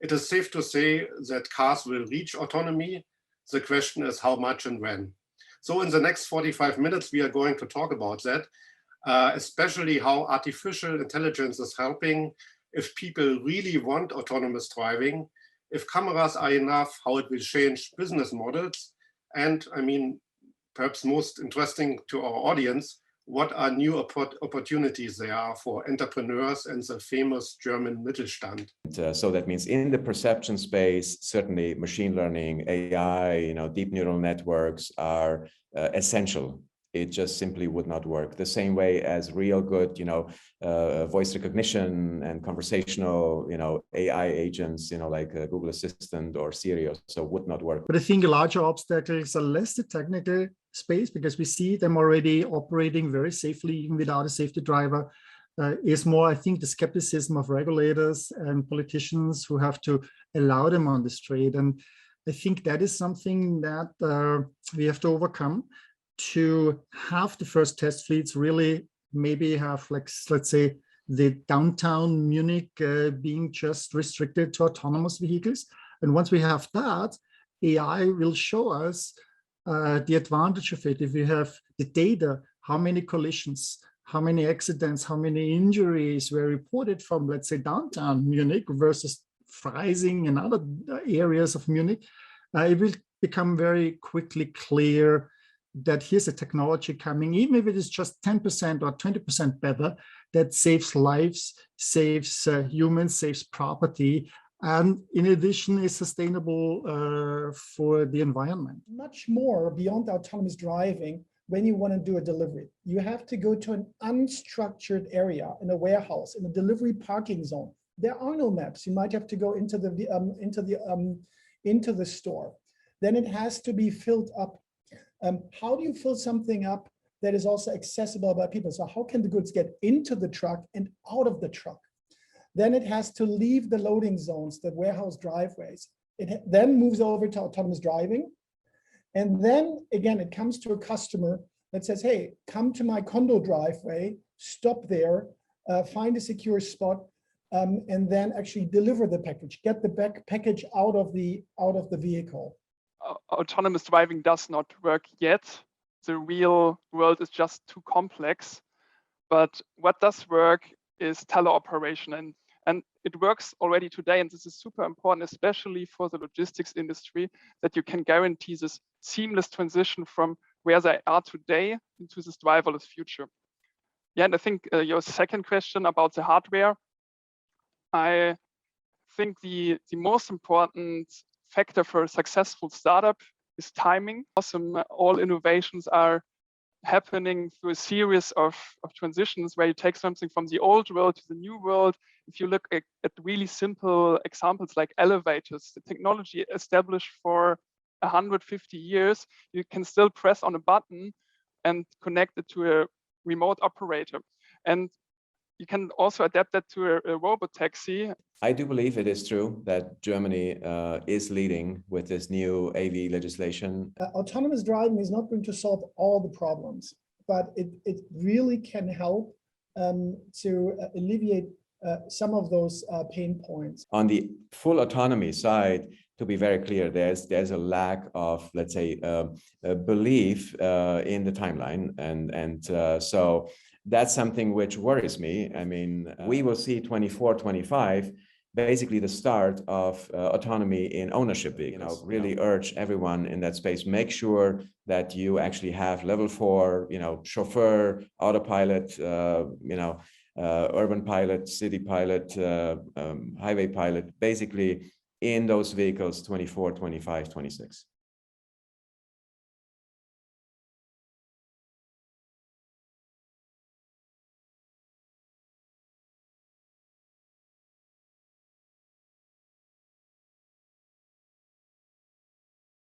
It is safe to say that cars will reach autonomy. The question is how much and when. So in the next 45 minutes, we are going to talk about that, especially how artificial intelligence is helping, if people really want autonomous driving, if cameras are enough, how it will change business models, and I mean, perhaps most interesting to our audience, what are new opportunities there are for entrepreneurs and the famous German Mittelstand. So that means in the perception space, certainly machine learning, AI, deep neural networks are essential. It just simply would not work the same way as real good, voice recognition and conversational, AI agents, like Google Assistant or Siri, so would not work. But I think a larger obstacles are less the technical space, because we see them already operating very safely, even without a safety driver. Is more, I think, the skepticism of regulators and politicians who have to allow them on the street. And I think that is something that we have to overcome, to have the first test fleets really maybe have, like, let's say, the downtown Munich being just restricted to autonomous vehicles. And once we have that, AI will show us the advantage of it. If we have the data, how many collisions, how many accidents, how many injuries were reported from, let's say, downtown Munich versus Freising and other areas of Munich, it will become very quickly clear that here's a technology coming, even if it is just 10% or 20% better, that saves lives, saves humans, saves property, and in addition is sustainable for the environment. Much more beyond autonomous driving. When you want to do a delivery, you have to go to an unstructured area in a warehouse, in a delivery parking zone. There are no maps. You might have to go into the store. Then it has to be filled up. How do you fill something up that is also accessible by people? So how can the goods get into the truck and out of the truck? Then it has to leave the loading zones, the warehouse driveways. It then moves over to autonomous driving. And then again, it comes to a customer that says, hey, come to my condo driveway, stop there, find a secure spot, and then actually deliver the package, get the package out of the vehicle. Autonomous driving does not work yet. The real world is just too complex. But what does work is teleoperation, and it works already today. And this is super important, especially for the logistics industry, that you can guarantee this seamless transition from where they are today into this driverless future. Yeah, and I think your second question about the hardware, I think the most important factor for a successful startup is timing. Awesome, all innovations are happening through a series of transitions where you take something from the old world to the new world. If you look at really simple examples like elevators, the technology established for 150 years, you can still press on a button and connect it to a remote operator. And you can also adapt that to a robo-taxi. I do believe it is true that Germany is leading with this new AV legislation. Autonomous driving is not going to solve all the problems, but it really can help to alleviate some of those pain points. On the full autonomy side, to be very clear, there's a lack of, let's say, belief in the timeline, and so that's something which worries me. I mean, we will see 24, 25, basically the start of autonomy in ownership vehicles. Really urge everyone in that space, make sure that you actually have level 4, chauffeur, autopilot, urban pilot, city pilot, highway pilot, basically in those vehicles 24, 25, 26.